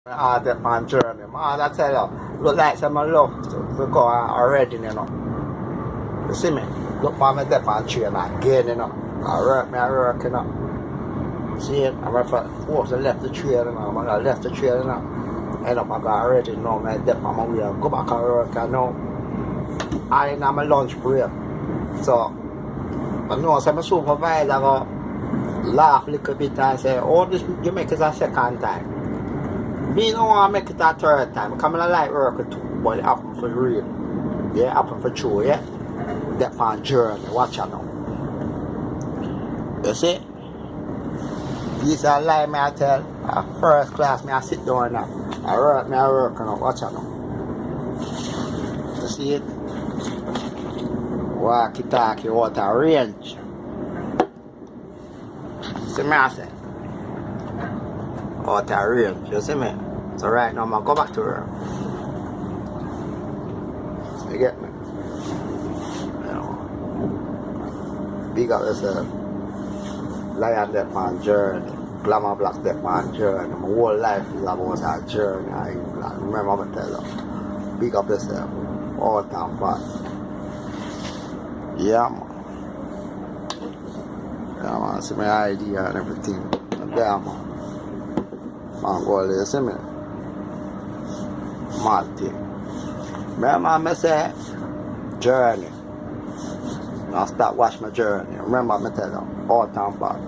That man journey. Man, I tell you, look like some love to go already, you know. You see me? Look, man, I that man train again, you know. I work, you know. See it? I'm forced to left the train, you know. Man, I left the train, you know. End up, I got already, you know, man, that man, I go back and work, you know. I in my lunch break. So, I know some supervisor go laugh a little bit and say, oh, this you make it a second time. Me no want to make it a third time. Come in like work too, but it happen for real. Yeah, happen for true, yeah. That man journey, watch out now. You see? This a lie me I tell. First class me I sit down now. I work now, watch out now. You see it? Walkie talkie water range. See me I say? Water range, you see me? So right now I'm gonna go back to work. You get me? You know. Big up yourself. Lion that man journey. Glamour Black that man journey. My whole life is about a journey. I remember I'm gonna tell you. Big up yourself. All time back. Yeah man. Yeah man, see my idea and everything. Yeah man. Man go there, see me? Mad thing. Remember I say journey. Now start watch my journey. Remember I tell you, all time back.